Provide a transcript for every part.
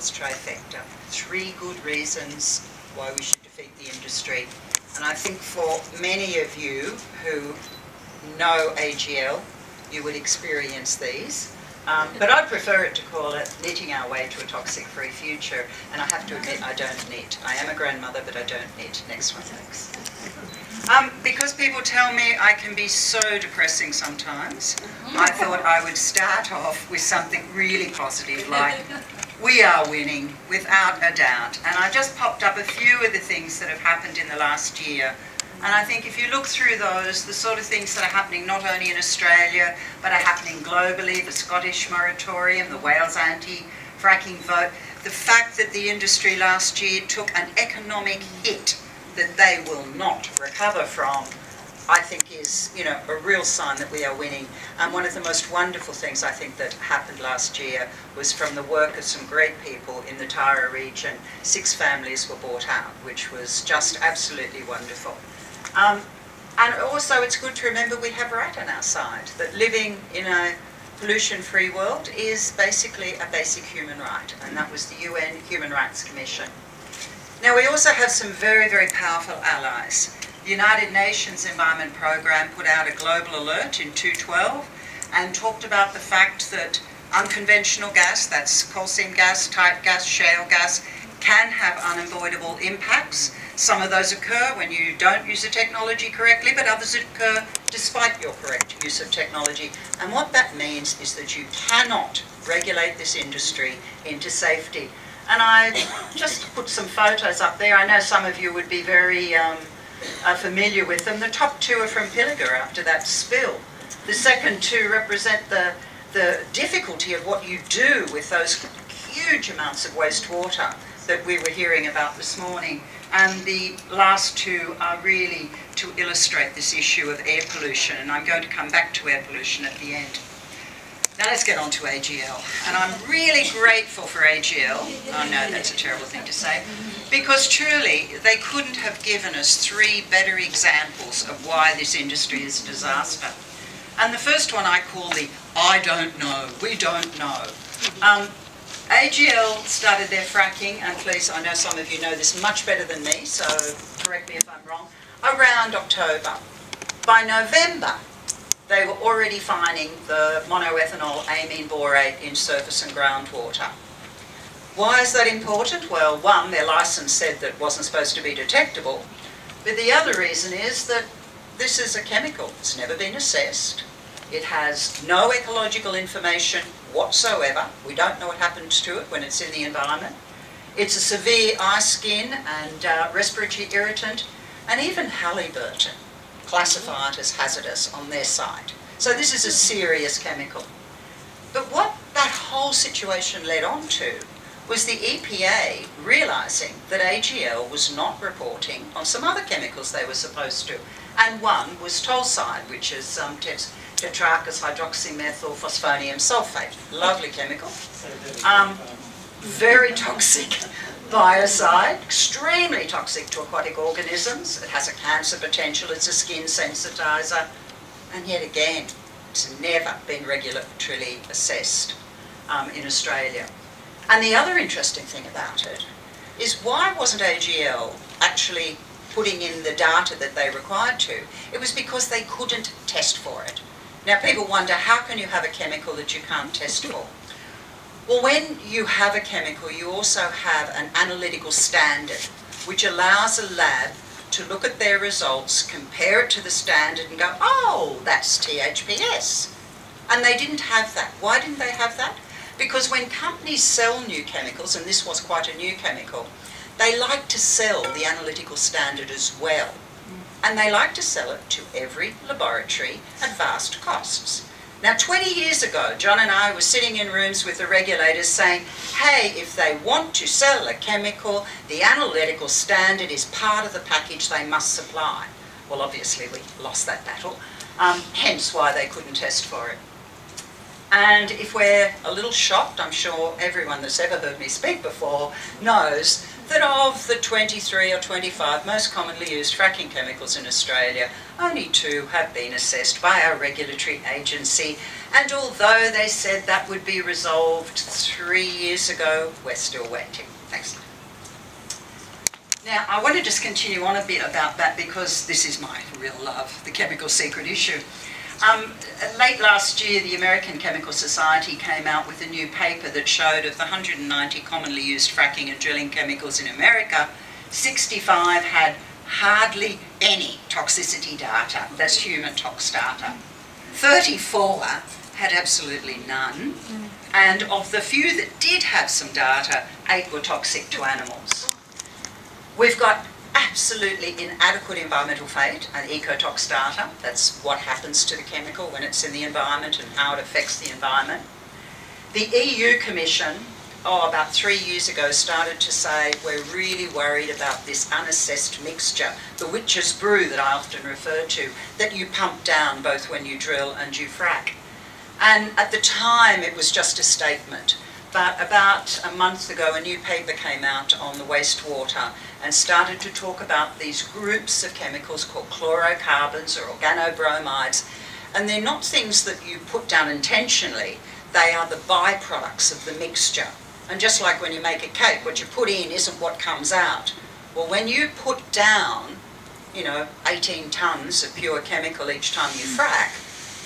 AGL's trifecta. 3 good reasons why we should defeat the industry. And I think for many of you who know AGL, you would experience these. But I'd prefer it to call it knitting our way to a toxic-free future. And I have to admit, I don't knit. I am a grandmother, but I don't knit. Next one, thanks. Because people tell me I can be so depressing sometimes, I thought I would start off with something really positive, like we are winning, without a doubt. And I just popped up a few of the things that have happened in the last year. And I think if you look through those, the sort of things that are happening not only in Australia, but are happening globally, the Scottish moratorium, the Wales anti-fracking vote, the fact that the industry last year took an economic hit that they will not recover from, I think is, you know, a real sign that we are winning. And one of the most wonderful things I think that happened last year was from the work of some great people in the Tara region. 6 families were bought out, which was just absolutely wonderful. And also it's good to remember we have right on our side, that living in a pollution-free world is basically a basic human right, and that was the UN Human Rights Commission. Now we also have some very, very powerful allies. The United Nations Environment Programme put out a global alert in 2012 and talked about the fact that unconventional gas, that's coal seam gas, tight gas, shale gas, can have unavoidable impacts. Some of those occur when you don't use the technology correctly, but others occur despite your correct use of technology. And what that means is that you cannot regulate this industry into safety. And I just put some photos up there. I know some of you would be very familiar with them. The top 2 are from Pilliga after that spill. The second 2 represent the difficulty of what you do with those huge amounts of wastewater that we were hearing about this morning. And the last 2 are really to illustrate this issue of air pollution, and I'm going to come back to air pollution at the end. Now let's get on to AGL. And I'm really grateful for AGL. Oh no, that's a terrible thing to say. Because truly, they couldn't have given us 3 better examples of why this industry is a disaster. And the first one I call the I don't know, we don't know. AGL started their fracking, and please, I know some of you know this much better than me, so correct me if I'm wrong, around October. By November, they were already finding the monoethanol amine borate in surface and groundwater. Why is that important? Well, one, their license said that it wasn't supposed to be detectable, but the other reason is that this is a chemical. It's never been assessed. It has no ecological information whatsoever. We don't know what happens to it when it's in the environment. It's a severe eye, skin and respiratory irritant, and even Halliburton classify it as hazardous on their side. So this is a serious chemical. But what that whole situation led on to was the EPA realising that AGL was not reporting on some other chemicals they were supposed to. And one was tolcide, which is tetrarchus hydroxymethylphosphonium sulfate. Lovely chemical. Very toxic biocide, extremely toxic to aquatic organisms. It has a cancer potential, it's a skin sensitizer, and yet again, it's never been regularly assessed in Australia. And the other interesting thing about it is, why wasn't AGL actually putting in the data that they required to? It was because they couldn't test for it. Now people wonder, how can you have a chemical that you can't test for? Well, when you have a chemical, you also have an analytical standard which allows a lab to look at their results, compare it to the standard and go, oh, that's THPS. And they didn't have that. Why didn't they have that? Because when companies sell new chemicals, and this was quite a new chemical, they like to sell the analytical standard as well. And they like to sell it to every laboratory at vast costs. Now 20 years ago, John and I were sitting in rooms with the regulators saying, hey, if they want to sell a chemical, the analytical standard is part of the package they must supply. Well, obviously we lost that battle, hence why they couldn't test for it. And if we're a little shocked, I'm sure everyone that's ever heard me speak before knows that of the 23 or 25 most commonly used fracking chemicals in Australia, only 2 have been assessed by our regulatory agency, And although they said that would be resolved 3 years ago, we're still waiting. Thanks. Now, I want to just continue on a bit about that because this is my real love, the chemical secret issue. Late last year, the American Chemical Society came out with a new paper that showed of the 190 commonly used fracking and drilling chemicals in America, 65 had hardly any toxicity data, that's human tox data. 34 had absolutely none, and of the few that did have some data, 8 were toxic to animals. We've got absolutely inadequate environmental fate and ecotox data. That's what happens to the chemical when it's in the environment and how it affects the environment. The EU Commission, about 3 years ago, started to say we're really worried about this unassessed mixture, the witch's brew that I often refer to, that you pump down both when you drill and you frack. And at the time it was just a statement. But about a month ago, a new paper came out on the wastewater and started to talk about these groups of chemicals called chlorocarbons or organobromides. And they're not things that you put down intentionally, they are the byproducts of the mixture. And just like when you make a cake, what you put in isn't what comes out. Well, when you put down, 18 tonnes of pure chemical each time you frack,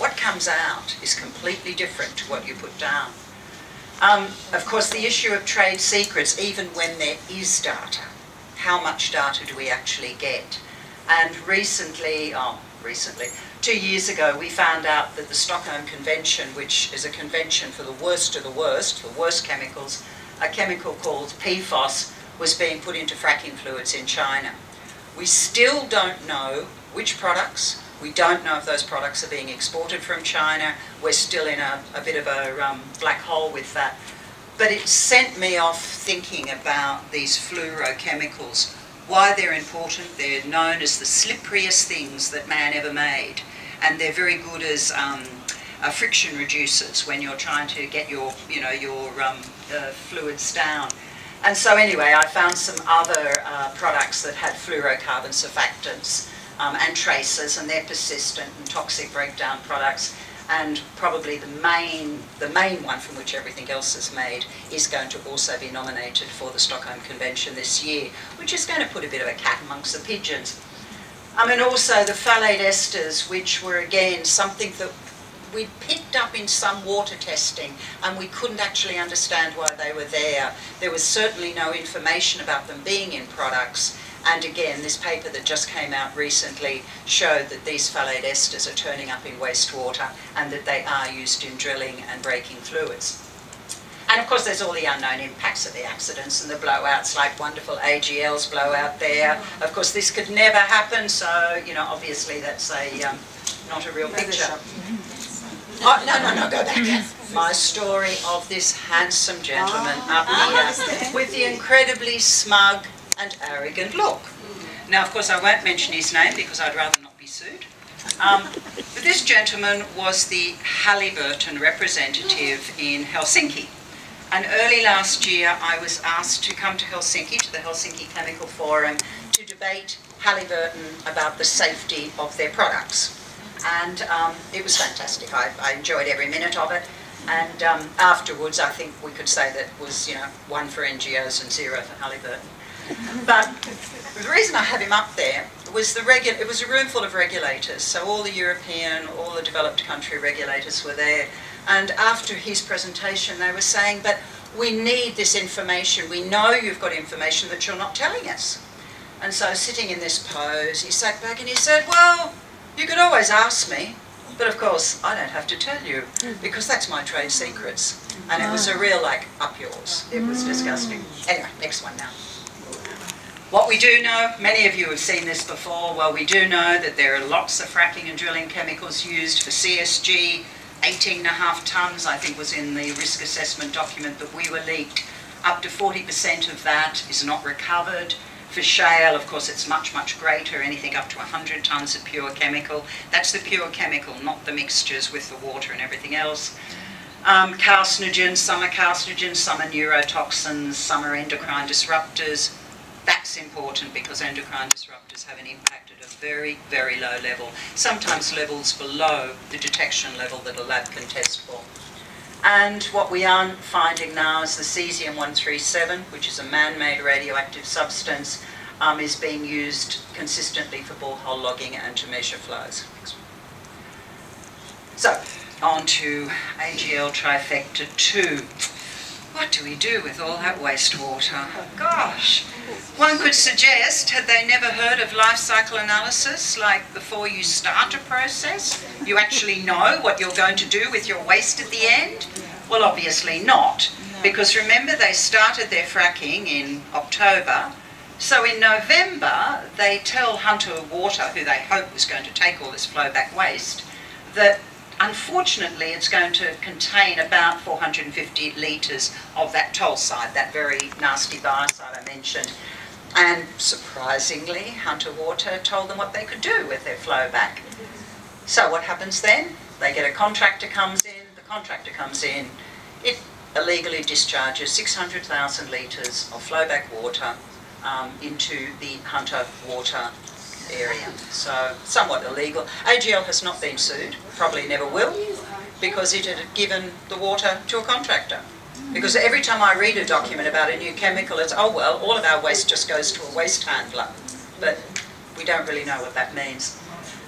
what comes out is completely different to what you put down. Of course, the issue of trade secrets, even when there is data, how much data do we actually get? And recently, 2 years ago, we found out that the Stockholm Convention, which is a convention for the worst of the worst chemicals, a chemical called PFOS, was being put into fracking fluids in China. We still don't know which products. We don't know if those products are being exported from China. We're still in a bit of a black hole with that. But it sent me off thinking about these fluorochemicals, why they're important. They're known as the slipperiest things that man ever made. And they're very good as friction reducers when you're trying to get your fluids down. And so anyway, I found some other products that had fluorocarbon surfactants and tracers, and they're persistent and toxic breakdown products. And probably the main one from which everything else is made is going to also be nominated for the Stockholm Convention this year, which is going to put a bit of a cat amongst the pigeons. And also the phthalate esters, which were again something that we picked up in some water testing and we couldn't actually understand why they were there. There was certainly no information about them being in products. And again, this paper that just came out recently showed that these phthalate esters are turning up in wastewater and that they are used in drilling and breaking fluids. And of course there's all the unknown impacts of the accidents and the blowouts, like wonderful AGL's blowout there. Of course this could never happen, so obviously that's not a real picture. Oh, no, go back. My story of this handsome gentleman up here with the incredibly smug and arrogant look. Now, of course, I won't mention his name because I'd rather not be sued. But this gentleman was the Halliburton representative in Helsinki. And early last year, I was asked to come to Helsinki, to the Helsinki Chemical Forum, to debate Halliburton about the safety of their products. And it was fantastic. I enjoyed every minute of it. And afterwards, I think we could say that it was, 1 for NGOs and 0 for Halliburton. But the reason I had him up there was it was a room full of regulators. So all the European, all the developed country regulators were there. And after his presentation, they were saying, but we need this information. We know you've got information that you're not telling us. And so sitting in this pose, he sat back and he said, well, you could always ask me, but of course I don't have to tell you because that's my trade secrets. And it was a real up yours. It was disgusting. Anyway, next one now. What we do know, many of you have seen this before, well, we do know that there are lots of fracking and drilling chemicals used for CSG. 18.5 tonnes, I think, was in the risk assessment document that we were leaked. Up to 40% of that is not recovered. For shale, of course, it's much, much greater, anything up to 100 tonnes of pure chemical. That's the pure chemical, not the mixtures with the water and everything else. Carcinogens, some are neurotoxins, some are endocrine disruptors. That's important because endocrine disruptors have an impact at a very, very low level, sometimes levels below the detection level that a lab can test for. And what we are finding now is the cesium-137, which is a man-made radioactive substance, is being used consistently for borehole logging and to measure flows. So, on to AGL trifecta 2. What do we do with all that wastewater? Gosh. One could suggest, had they never heard of life cycle analysis, like before you start a process, you actually know what you're going to do with your waste at the end? Well, obviously not, because remember they started their fracking in October, so in November they tell Hunter Water, who they hope was going to take all this flowback waste, that unfortunately it's going to contain about 450 litres of that tolside, that very nasty biocide I mentioned. And surprisingly, Hunter Water told them what they could do with their flowback. So what happens then? They get a contractor comes in, the contractor comes in, it illegally discharges 600,000 litres of flowback water into the Hunter Water area. So somewhat illegal. AGL has not been sued, probably never will, because it had given the water to a contractor. Because every time I read a document about a new chemical, it's, oh well, all of our waste just goes to a waste handler. But we don't really know what that means.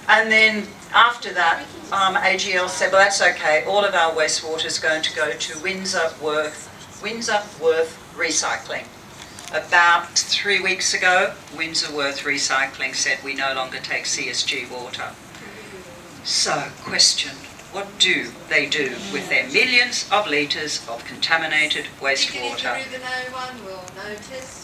And then after that, AGL said, well, that's okay, all of our wastewater is going to go to Windsor Worth Recycling. About 3 weeks ago, Windsor Worth Recycling said we no longer take CSG water. So, question, what do they do with their millions of litres of contaminated wastewater? If no one will notice.